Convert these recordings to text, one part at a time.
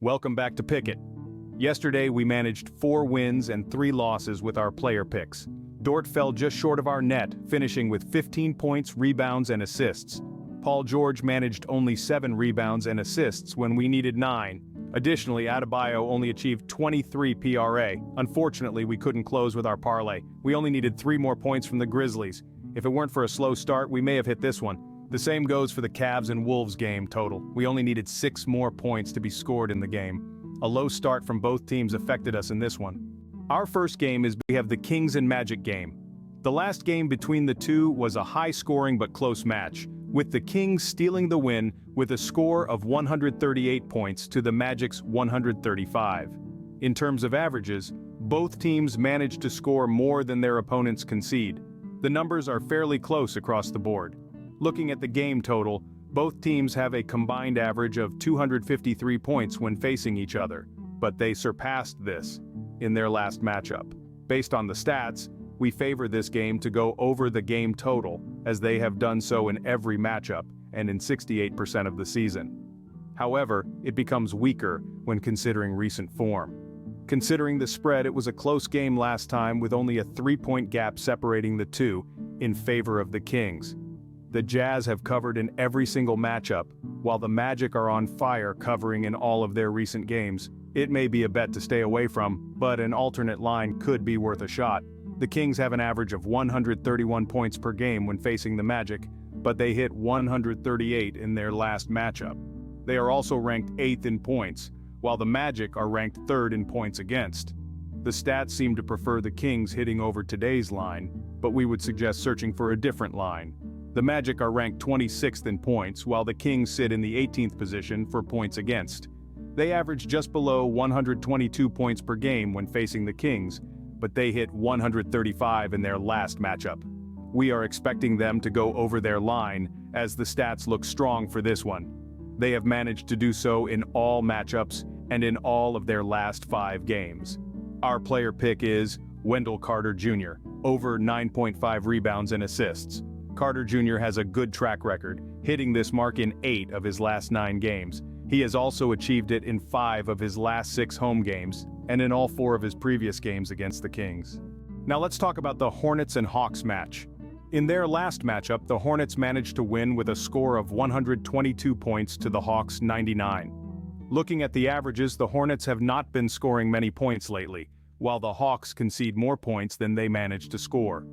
Welcome back to Pick It. Yesterday we managed 4 wins and 3 losses with our player picks. Dort fell just short of our net, finishing with 15 points, rebounds and assists. Paul George managed only 7 rebounds and assists when we needed 9. Additionally, Adebayo only achieved 23 PRA. Unfortunately, we couldn't close with our parlay. We only needed 3 more points from the Grizzlies. If it weren't for a slow start, we may have hit this one. The same goes for the Cavs and Wolves game total. We only needed 6 more points to be scored in the game. A low start from both teams affected us in this one. Our first game is we have the Kings and Magic game. The last game between the two was a high-scoring but close match, with the Kings stealing the win with a score of 138 points to the Magic's 135. In terms of averages, both teams managed to score more than their opponents concede. The numbers are fairly close across the board. Looking at the game total, both teams have a combined average of 253 points when facing each other, but they surpassed this in their last matchup. Based on the stats, we favor this game to go over the game total, as they have done so in every matchup and in 68% of the season. However, it becomes weaker when considering recent form. Considering the spread, it was a close game last time with only a 3-point gap separating the two in favor of the Kings. The Jazz have covered in every single matchup, while the Magic are on fire covering in all of their recent games. It may be a bet to stay away from, but an alternate line could be worth a shot. The Kings have an average of 131 points per game when facing the Magic, but they hit 138 in their last matchup. They are also ranked 8th in points, while the Magic are ranked 3rd in points against. The stats seem to prefer the Kings hitting over today's line, but we would suggest searching for a different line. The Magic are ranked 26th in points, while the Kings sit in the 18th position for points against. They average just below 122 points per game when facing the Kings, but they hit 135 in their last matchup. We are expecting them to go over their line, as the stats look strong for this one. They have managed to do so in all matchups and in all of their last 5 games. Our player pick is Wendell Carter Jr., over 9.5 rebounds and assists. Carter Jr. has a good track record, hitting this mark in 8 of his last 9 games. He has also achieved it in 5 of his last 6 home games, and in all 4 of his previous games against the Kings. Now let's talk about the Hornets and Hawks match. In their last matchup, the Hornets managed to win with a score of 122 points to the Hawks' 99. Looking at the averages, the Hornets have not been scoring many points lately, while the Hawks concede more points than they manage to score.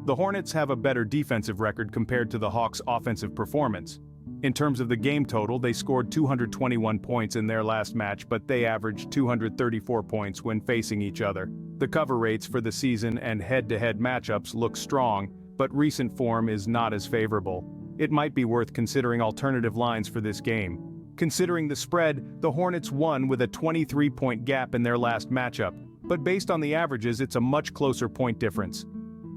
The Hornets have a better defensive record compared to the Hawks' offensive performance. In terms of the game total, they scored 221 points in their last match, but they averaged 234 points when facing each other. The cover rates for the season and head-to-head matchups look strong, but recent form is not as favorable. It might be worth considering alternative lines for this game. Considering the spread, the Hornets won with a 23-point gap in their last matchup, but based on the averages, it's a much closer point difference.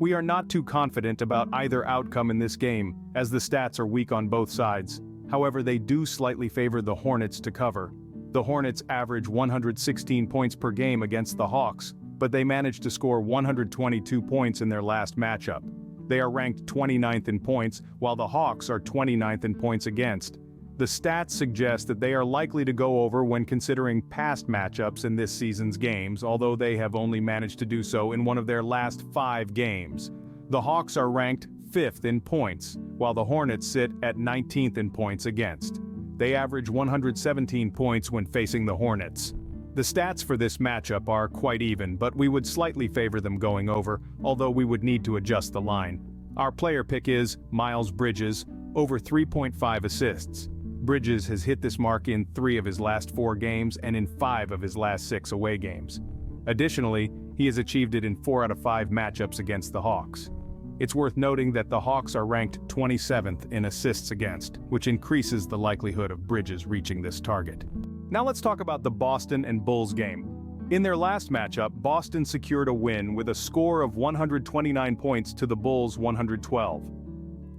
We are not too confident about either outcome in this game, as the stats are weak on both sides. However, they do slightly favor the Hornets to cover. The Hornets average 116 points per game against the Hawks, but they managed to score 122 points in their last matchup. They are ranked 29th in points, while the Hawks are 29th in points against. The stats suggest that they are likely to go over when considering past matchups in this season's games, although they have only managed to do so in one of their last 5 games. The Hawks are ranked 5th in points, while the Hornets sit at 19th in points against. They average 117 points when facing the Hornets. The stats for this matchup are quite even, but we would slightly favor them going over, although we would need to adjust the line. Our player pick is Miles Bridges, over 3.5 assists. Bridges has hit this mark in 3 of his last 4 games and in 5 of his last 6 away games. Additionally, he has achieved it in 4 out of 5 matchups against the Hawks. It's worth noting that the Hawks are ranked 27th in assists against, which increases the likelihood of Bridges reaching this target. Now let's talk about the Boston and Bulls game. In their last matchup, Boston secured a win with a score of 129 points to the Bulls' 112.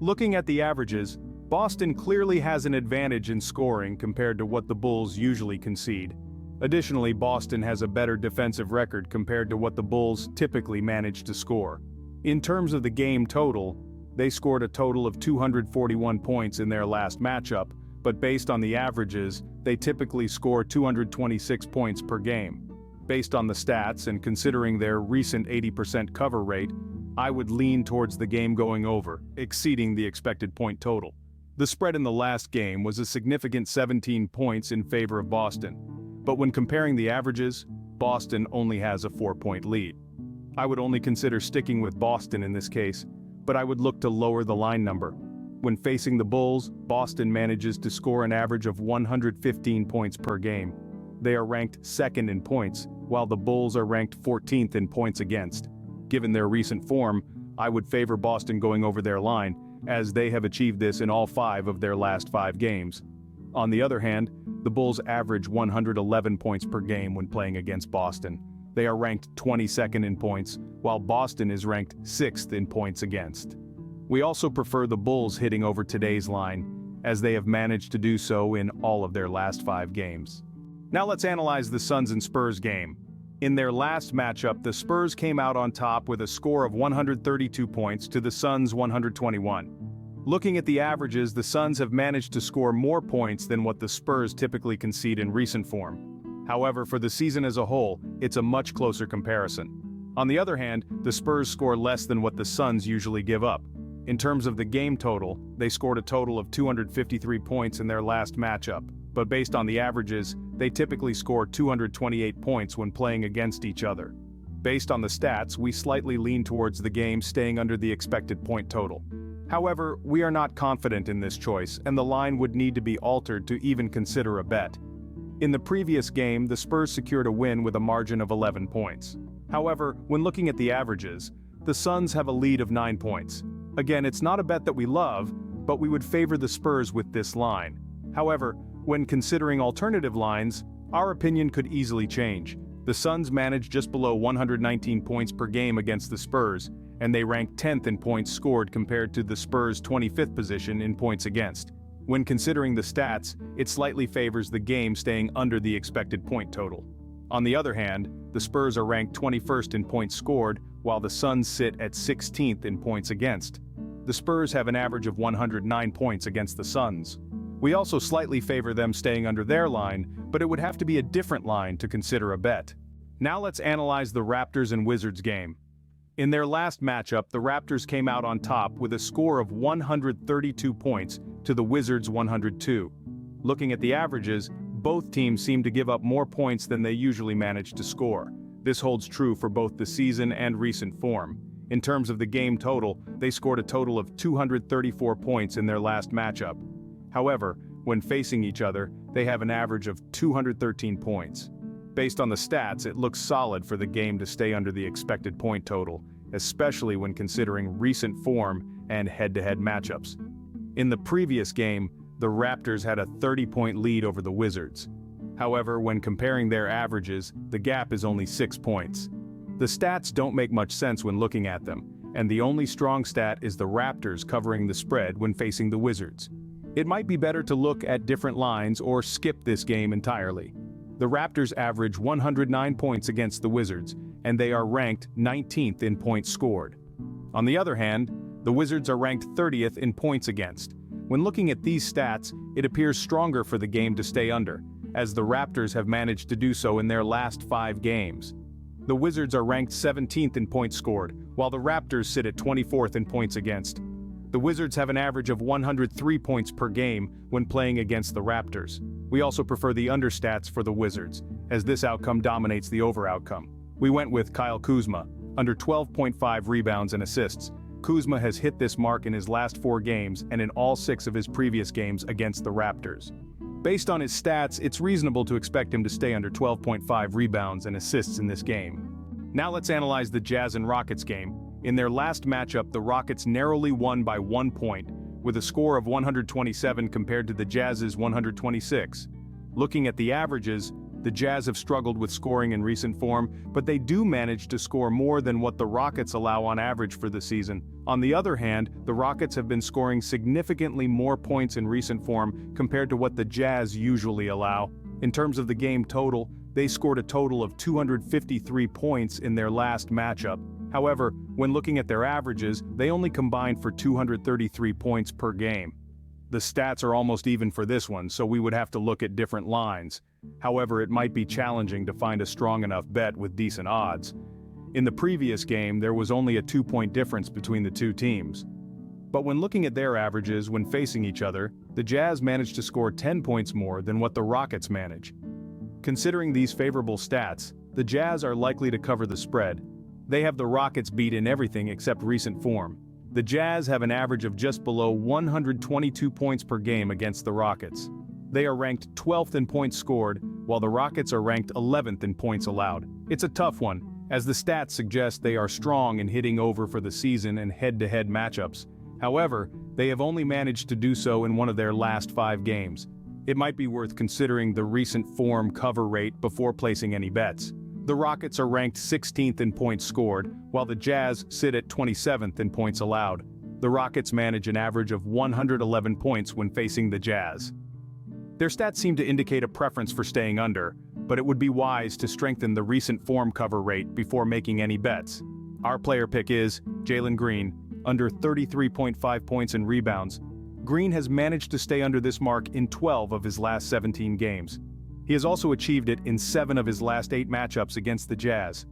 Looking at the averages, Boston clearly has an advantage in scoring compared to what the Bulls usually concede. Additionally, Boston has a better defensive record compared to what the Bulls typically manage to score. In terms of the game total, they scored a total of 241 points in their last matchup, but based on the averages, they typically score 226 points per game. Based on the stats and considering their recent 80% cover rate, I would lean towards the game going over, exceeding the expected point total. The spread in the last game was a significant 17 points in favor of Boston, but when comparing the averages, Boston only has a 4-point lead. I would only consider sticking with Boston in this case, but I would look to lower the line number. When facing the Bulls, Boston manages to score an average of 115 points per game. They are ranked second in points, while the Bulls are ranked 14th in points against. Given their recent form, I would favor Boston going over their line, as they have achieved this in all 5 of their last 5 games. On the other hand, the Bulls average 111 points per game when playing against Boston. They are ranked 22nd in points, while Boston is ranked 6th in points against. We also prefer the Bulls hitting over today's line, as they have managed to do so in all of their last 5 games. Now let's analyze the Suns and Spurs game. In their last matchup, the Spurs came out on top with a score of 132 points to the Suns' 121. Looking at the averages, the Suns have managed to score more points than what the Spurs typically concede in recent form. However, for the season as a whole, it's a much closer comparison. On the other hand, the Spurs score less than what the Suns usually give up. In terms of the game total, they scored a total of 253 points in their last matchup, but based on the averages, they typically score 228 points when playing against each other. Based on the stats, we slightly lean towards the game staying under the expected point total. However, we are not confident in this choice, and the line would need to be altered to even consider a bet. In the previous game, the Spurs secured a win with a margin of 11 points. However, when looking at the averages, the Suns have a lead of 9 points. Again, it's not a bet that we love, but we would favor the Spurs with this line. However, when considering alternative lines, our opinion could easily change. The Suns managed just below 119 points per game against the Spurs, and they rank 10th in points scored compared to the Spurs' 25th position in points against. When considering the stats, it slightly favors the game staying under the expected point total. On the other hand, the Spurs are ranked 21st in points scored, while the Suns sit at 16th in points against. The Spurs have an average of 109 points against the Suns. We also slightly favor them staying under their line, but it would have to be a different line to consider a bet. Now let's analyze the Raptors and Wizards game. In their last matchup, the Raptors came out on top with a score of 132 points to the Wizards' 102. Looking at the averages, both teams seem to give up more points than they usually manage to score. This holds true for both the season and recent form. In terms of the game total, they scored a total of 234 points in their last matchup. However, when facing each other, they have an average of 213 points. Based on the stats, it looks solid for the game to stay under the expected point total, especially when considering recent form and head-to-head matchups. In the previous game, the Raptors had a 30-point lead over the Wizards. However, when comparing their averages, the gap is only 6 points. The stats don't make much sense when looking at them, and the only strong stat is the Raptors covering the spread when facing the Wizards. It might be better to look at different lines or skip this game entirely. The Raptors average 109 points against the Wizards, and they are ranked 19th in points scored. On the other hand, the Wizards are ranked 30th in points against. When looking at these stats, it appears stronger for the game to stay under, as the Raptors have managed to do so in their last 5 games. The Wizards are ranked 17th in points scored, while the Raptors sit at 24th in points against. The Wizards have an average of 103 points per game when playing against the Raptors. We also prefer the under stats for the Wizards, as this outcome dominates the over outcome. We went with Kyle Kuzma, under 12.5 rebounds and assists. Kuzma has hit this mark in his last 4 games and in all 6 of his previous games against the Raptors. Based on his stats, it's reasonable to expect him to stay under 12.5 rebounds and assists in this game. Now let's analyze the Jazz and Rockets game. In their last matchup, the Rockets narrowly won by 1 point, with a score of 127 compared to the Jazz's 126. Looking at the averages, the Jazz have struggled with scoring in recent form, but they do manage to score more than what the Rockets allow on average for the season. On the other hand, the Rockets have been scoring significantly more points in recent form compared to what the Jazz usually allow. In terms of the game total, they scored a total of 253 points in their last matchup. However, when looking at their averages, they only combined for 233 points per game. The stats are almost even for this one, so we would have to look at different lines. However, it might be challenging to find a strong enough bet with decent odds. In the previous game, there was only a 2-point difference between the two teams. But when looking at their averages when facing each other, the Jazz managed to score 10 points more than what the Rockets manage. Considering these favorable stats, the Jazz are likely to cover the spread. They have the Rockets beat in everything except recent form. The Jazz have an average of just below 122 points per game against the Rockets. They are ranked 12th in points scored, while the Rockets are ranked 11th in points allowed. It's a tough one, as the stats suggest they are strong in hitting over for the season and head-to-head matchups. However, they have only managed to do so in one of their last 5 games. It might be worth considering the recent form cover rate before placing any bets. The Rockets are ranked 16th in points scored, while the Jazz sit at 27th in points allowed. The Rockets manage an average of 111 points when facing the Jazz. Their stats seem to indicate a preference for staying under, but it would be wise to strengthen the recent form cover rate before making any bets. Our player pick is Jalen Green, under 33.5 points and rebounds. Green has managed to stay under this mark in 12 of his last 17 games. He has also achieved it in 7 of his last 8 matchups against the Jazz.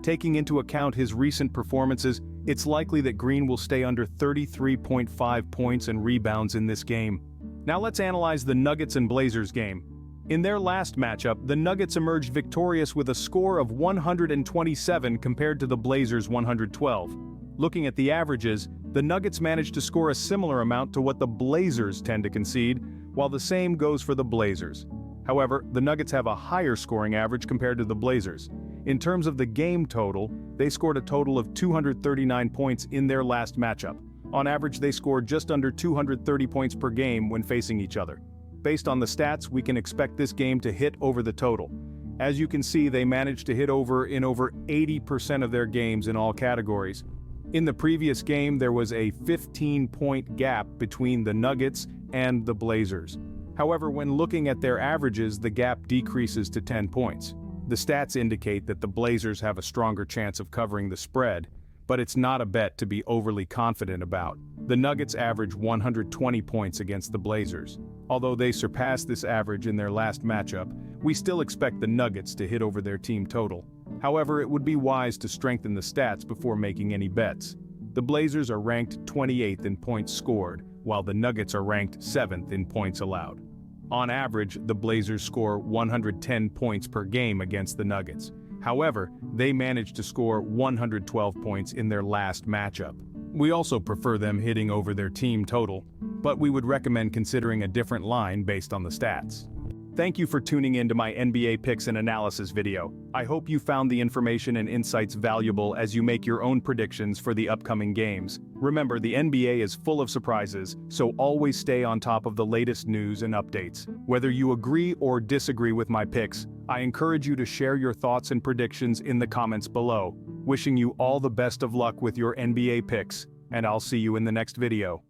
Taking into account his recent performances, it's likely that Green will stay under 33.5 points and rebounds in this game. Now let's analyze the Nuggets and Blazers game. In their last matchup, the Nuggets emerged victorious with a score of 127 compared to the Blazers' 112. Looking at the averages, the Nuggets managed to score a similar amount to what the Blazers tend to concede, while the same goes for the Blazers. However, the Nuggets have a higher scoring average compared to the Blazers. In terms of the game total, they scored a total of 239 points in their last matchup. On average, they scored just under 230 points per game when facing each other. Based on the stats, we can expect this game to hit over the total. As you can see, they managed to hit over in over 80% of their games in all categories. In the previous game, there was a 15-point gap between the Nuggets and the Blazers. However, when looking at their averages, the gap decreases to 10 points. The stats indicate that the Blazers have a stronger chance of covering the spread, but it's not a bet to be overly confident about. The Nuggets average 120 points against the Blazers. Although they surpassed this average in their last matchup, we still expect the Nuggets to hit over their team total. However, it would be wise to strengthen the stats before making any bets. The Blazers are ranked 28th in points scored, while the Nuggets are ranked 7th in points allowed. On average, the Blazers score 110 points per game against the Nuggets. However, they managed to score 112 points in their last matchup. We also prefer them hitting over their team total, but we would recommend considering a different line based on the stats. Thank you for tuning in to my NBA picks and analysis video. I hope you found the information and insights valuable as you make your own predictions for the upcoming games. Remember, the NBA is full of surprises, so always stay on top of the latest news and updates. Whether you agree or disagree with my picks, I encourage you to share your thoughts and predictions in the comments below. Wishing you all the best of luck with your NBA picks, and I'll see you in the next video.